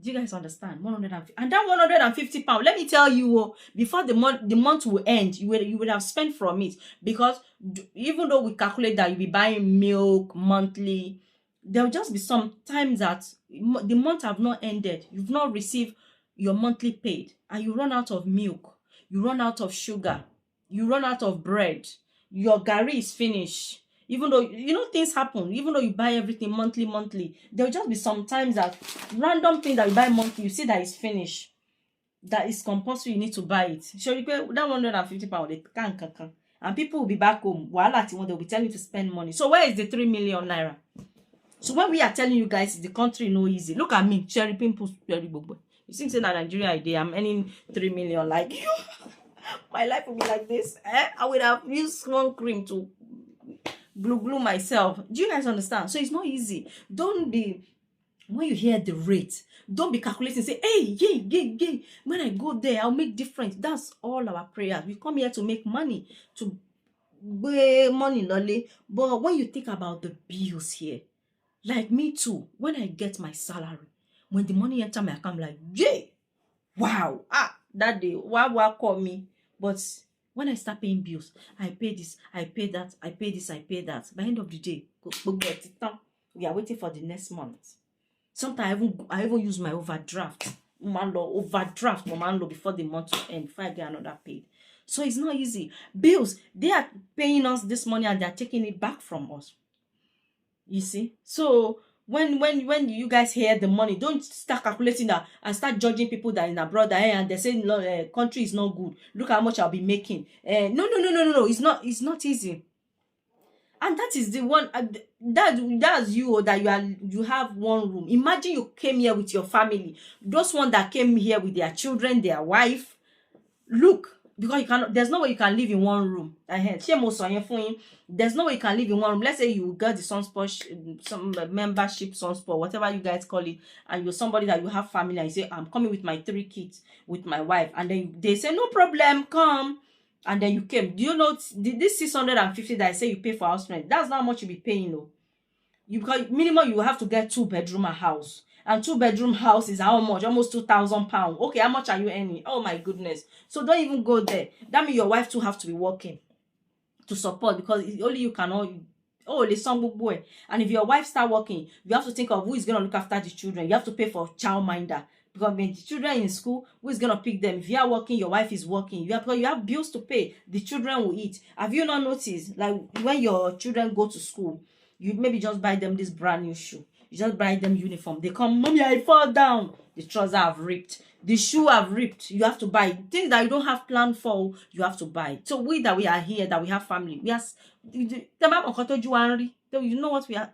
Do you guys understand? 150, and that 150 pounds, let me tell you, before the month will end, you would have spent from it. Because even though we calculate that you'll be buying milk monthly, there'll just be some times that the month have not ended, you've not received your monthly paid, and you run out of milk, you run out of sugar, you run out of bread, your garri is finished. Even though, things happen, even though you buy everything monthly, there'll just be some times that random thing that you buy monthly, you see that it's finished, that is compulsory, you need to buy it. So you pay that 150 pounds, they can. And people will be back home, they'll be telling you to spend money. So where is the 3 million naira? So when we are telling you guys, the country no easy, look at me, cherry pimples, cherry bobo. You think say that Nigeria idea, I'm earning 3 million like you. My life will be like this. I would have used one cream to glue myself. Do you guys understand? So it's not easy. Don't be, when you hear the rate, don't be calculating, say, hey, yay, when I go there, I'll make difference. That's all our prayers. We come here to make money, to pay money, lolly. But when you think about the bills here, like me too, when I get my salary, when the money enter my account, I'm like, yay, wow, that day, wow, call me. But when I start paying bills, I pay this, I pay that, I pay this, I pay that. By the end of the day, we are waiting for the next month. Sometimes I even use my overdraft. Before the month will end, before I get another paid. So it's not easy. Bills, they are paying us this money and they are taking it back from us. You see? So when you guys hear the money, don't start calculating that and start judging people that are in abroad, and they say country is not good, look how much I'll be making. No, it's not easy. And that is the one that's you, that you have one room. Imagine you came here with your family, those one that came here with their children, their wife. Look, because there's no way you can live in one room. There's no way you can live in one room. Let's say you got the Sunspot, some membership, Sunspot, whatever you guys call it, and you're somebody that you have family, and you say, I'm coming with my 3 kids, with my wife, and then they say, no problem, come. And then you came. Do you know this 650 that I say you pay for house rent? That's not how much you'll be paying, though. Because minimum you have to get 2-bedroom house. And 2-bedroom house is how much? Almost 2,000 pounds. Okay, how much are you earning? Oh my goodness. So don't even go there. That means your wife too have to be working to support, because only you cannot. Oh, the some boy. And if your wife start working, you have to think of who is going to look after the children. You have to pay for childminder. Because when the children in school, who is going to pick them? If you are working, your wife is working. Because you have bills to pay. The children will eat. Have you not noticed? Like when your children go to school, you maybe just buy them this brand new shoe. You just buy them uniform. They come, mommy, I fall down. The trousers have ripped. The shoe have ripped. You have to buy things that you don't have planned for. You have to buy. So we are here, that we have family. You know what we are.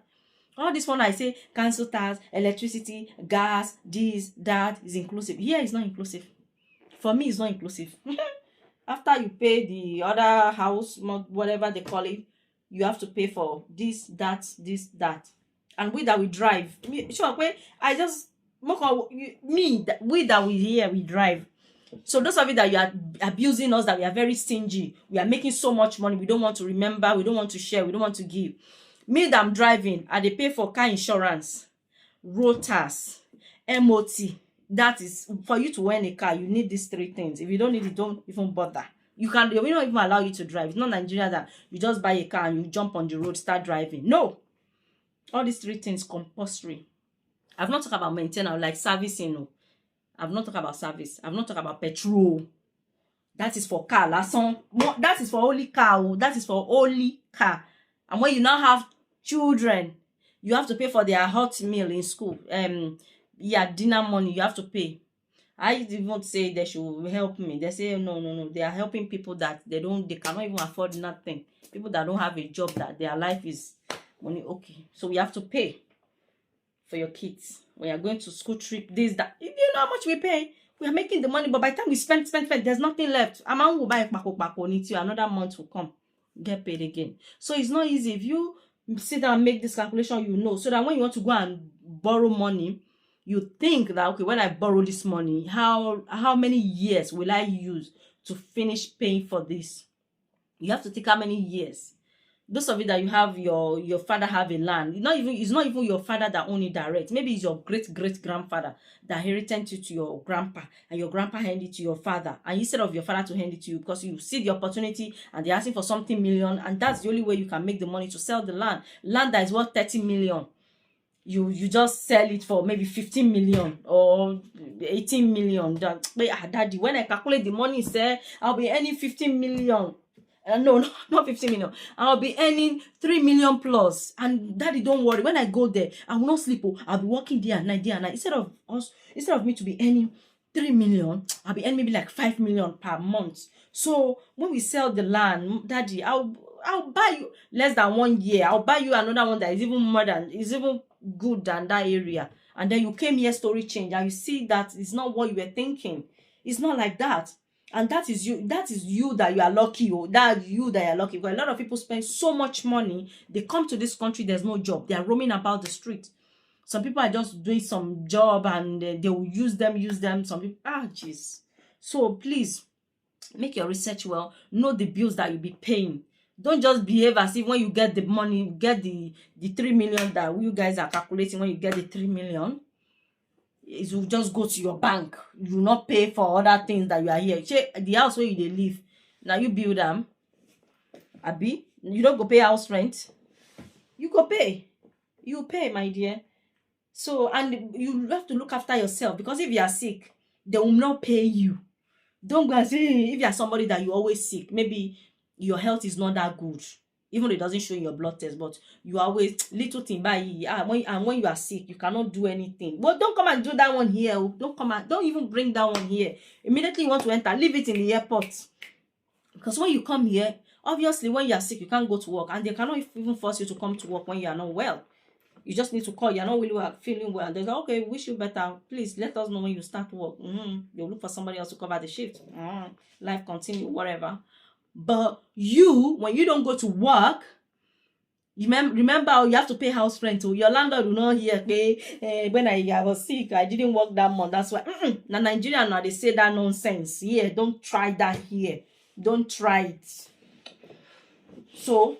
All this one I say, council tax, electricity, gas, this, that is inclusive. Here is not inclusive. For me, it's not inclusive. After you pay the other house, whatever they call it, you have to pay for this, that. and we that we drive. Sure, I just we that we here we drive. So those of you that you are abusing us, that we are very stingy, we are making so much money, we don't want to remember, we don't want to share, we don't want to give. Me that I'm driving, I dey pay for car insurance, road tax, MOT. That is, for you to own a car, you need these 3 things. If you don't need it, don't even bother. We don't even allow you to drive. It's not Nigeria that you just buy a car and you jump on the road, start driving. No. All these 3 things compulsory. I've not talked about maintenance, like servicing. No. I've not talked about service. I've not talked about petrol. That is for car. That is for only car. That is for only car. And when you now have children, you have to pay for their hot meal in school. Dinner money, you have to pay. I even say they should help me. They say no. They are helping people that they cannot even afford nothing. People that don't have a job, that their life is money. Okay, so we have to pay for your kids. When you're going to school trip, this, that. You know how much we pay? We are making the money, but by the time we spend, there's nothing left. A man will buy another month will come, get paid again. So it's not easy. If you sit down and make this calculation, you know, so that when you want to go and borrow money, you think that, okay, when I borrow this money, how many years will I use to finish paying for this? You have to think how many years. Those of you that you have your father have a land, it's not even your father that own it direct. Maybe it's your great-great-grandfather that inherited it to your grandpa, and your grandpa handed it to your father, and instead of your father to hand it to you, because you see the opportunity and they're asking for something million, and that's the only way you can make the money to sell the land that is worth 30 million. You just sell it for maybe 15 million or 18 million. Daddy, when I calculate the money, say I'll be earning 15 million. No, not 15 million. I'll be earning 3 million plus. And Daddy, don't worry. When I go there, I will not sleep. I'll be working day and night. Instead of me to be earning 3 million, I'll be earning maybe like 5 million per month. So when we sell the land, Daddy, I'll buy you less than 1 year. I'll buy you another one that is even good than that area. And then you came here, story change, and you see that it's not what you were thinking. It's not like that. And that is you that you are lucky. Because a lot of people spend so much money. They come to this country, there's no job. They are roaming about the street. Some people are just doing some job and they will use them. Some people, jeez. So please, make your research well. Know the bills that you'll be paying. Don't just behave as if when you get the money, you get the 3 million that you guys are calculating. When you get the 3 million, it will just go to your bank. You will not pay for other things that you are here. The house where you live, now you build them. Abi, you don't go pay house rent. You go pay. You pay, my dear. So, and you have to look after yourself, because if you are sick, they will not pay you. Don't go and say, if you are somebody that you always sick, maybe your health is not that good, even though it doesn't show in your blood test, but you always little thing by when you are sick, you cannot do anything. But don't come and do that one here. Don't even bring that one here. Immediately you want to enter, leave it in the airport. Because when you come here, obviously when you are sick, you can't go to work, and they cannot even force you to come to work when you are not well. You just need to call. You're not really feeling well. They're like, okay, wish you better. Please let us know when you start work. They'll look for somebody else to cover the shift. Life continue, whatever. But when you don't go to work, remember you have to pay house rent. Your landlord will not hear, when I was sick, I didn't work that month. That's why. Now Nigeria, now they say that nonsense. Yeah, don't try that here. Don't try it. So,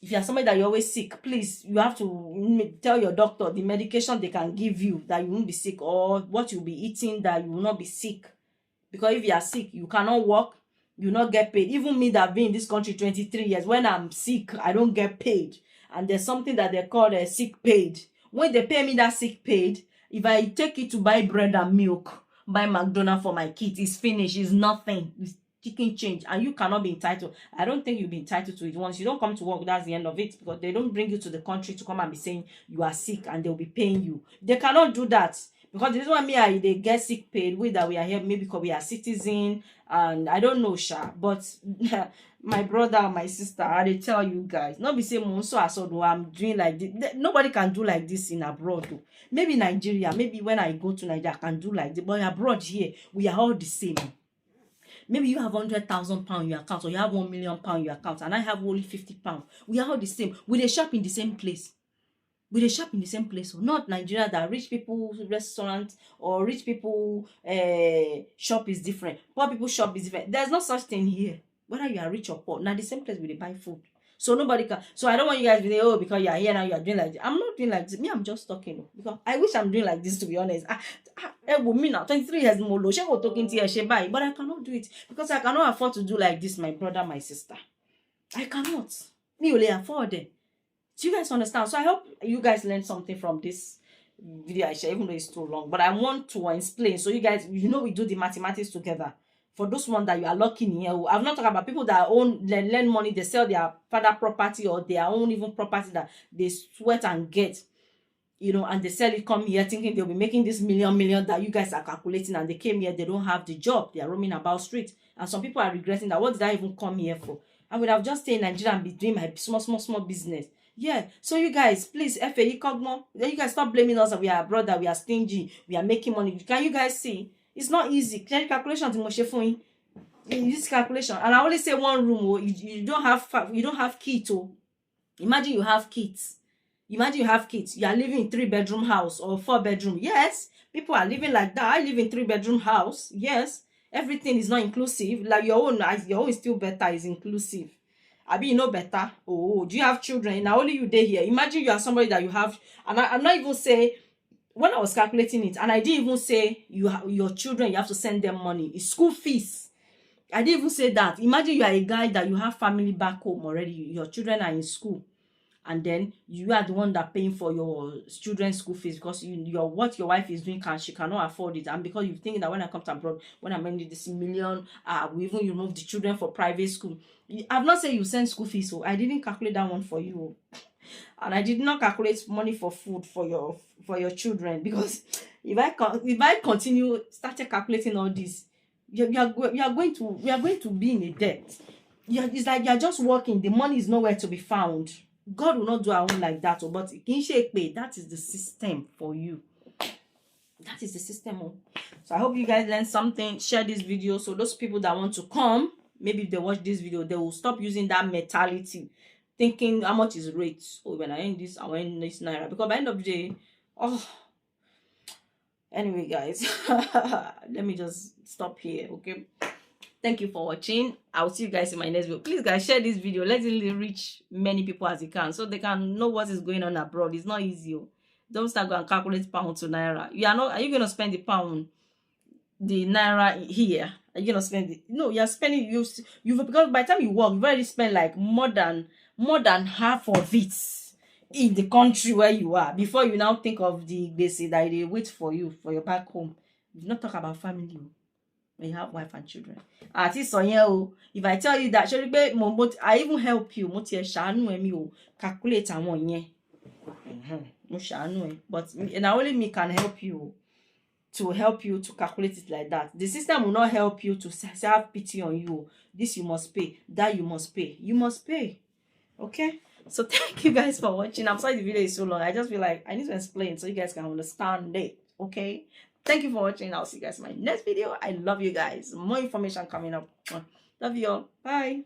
if you are somebody that you're always sick, please, you have to tell your doctor the medication they can give you that you won't be sick, or what you'll be eating that you will not be sick. Because if you are sick, you cannot work, you not get paid. Even me that been in this country 23 years, when I'm sick, I don't get paid. And there's something that they call a sick paid. When they pay me that sick paid, if I take it to buy bread and milk, buy McDonald's for my kids, it's finished, it's nothing. It's chicken change, and you cannot be entitled. I don't think you'll be entitled to it. Once you don't come to work, that's the end of it, because they don't bring you to the country to come and be saying you are sick and they'll be paying you. They cannot do that, because this is what they get sick paid with, that we are here maybe because we are citizen, and I don't know, but my brother, my sister, I tell you guys, not be saying so I'm doing like this. Nobody can do like this in abroad though. Maybe Nigeria, maybe when I go to Nigeria I can do like this, but abroad here we are all the same. Maybe you have 100,000 pounds in your account, or you have 1 million pounds in your account, and I have only 50 pounds. We are all the same. We dey shop in the same place. we dey shop in the same place. So not Nigeria that rich people restaurant or rich people shop is different. Poor people shop is different. There's no such thing here. Whether you are rich or poor, now the same place we dey buy food. So nobody can. So I don't want you guys to say, oh, because you are here now, you are doing like this. I'm not doing like this. Me, I'm just talking. Because I wish I'm doing like this, to be honest. With me now, 23 years more low. She go talking to you, she buy, but I cannot do it because I cannot afford to do like this, my brother, my sister. I cannot. Me only afford it. Do you guys understand? So I hope you guys learned something from this video I share, even though it's too long. But I want to explain so you guys, we do the mathematics together. For those ones that you are lucky in here, I've not talked about people that lend money, they sell their father property or their own even property that they sweat and get, and they sell it, come here thinking they'll be making this million that you guys are calculating, and they came here, they don't have the job, they are roaming about street, and some people are regretting that, what did I even come here for? I would have just stayed in Nigeria and be doing my small business. Yeah, so you guys, please, you guys stop blaming us that we are abroad, that we are stingy, we are making money. Can you guys see? It's not easy. Calculation in this calculation, and I only say one room. You don't have kids. Imagine you have kids. Imagine you have kids. You are living in 3-bedroom house or 4-bedroom. Yes, people are living like that. I live in 3-bedroom house. Yes, everything is not inclusive. Like your own is still better. Is inclusive. You know better. Oh, do you have children? Now only you there here. Imagine you are somebody that you have, and I'm not even saying. When I was calculating it, and I didn't even say your children, you have to send them money. It's school fees. I didn't even say that. Imagine you are a guy that you have family back home already. Your children are in school. And then you are the one that paying for your children's school fees because what your wife is doing, she cannot afford it. And because you think that when I come to abroad, when I'm making this million, we even remove the children for private school. I've not said you send school fees, so I didn't calculate that one for you. And I did not calculate money for food for your children, because if I continue started calculating all this, we are going to be in a debt. It's like you're just working, the money is nowhere to be found. God will not do our own like that, but that is the system for you. That is the system. So I hope you guys learned something. Share this video so those people that want to come, maybe if they watch this video, they will stop using that mentality, thinking how much is rate. Oh, when I end this, I will end this naira. Because by the end of the day, anyway, guys, let me just stop here, okay? Thank you for watching. I'll see you guys in my next video. Please, guys, share this video. Let it reach many people as you can, so they can know what is going on abroad. It's not easy. Don't start going and calculate pound to naira. Are you gonna spend the naira here? Are you gonna spend it? No, you're spending because by the time you work, you've already spent like more than half of it in the country where you are before you now think of the basic that they wait for you for your back home. You not talk about family when you have wife and children. If I tell you that, I even help you. Calculate but only me can help you to calculate it like that. The system will not help you to have pity on you. This you must pay, that you must pay. You must pay. Okay? So thank you guys for watching. I'm sorry the video is so long. I just feel like I need to explain so you guys can understand it. Okay? Thank you for watching. I'll see you guys in my next video. I love you guys. More information coming up. Love you all. Bye.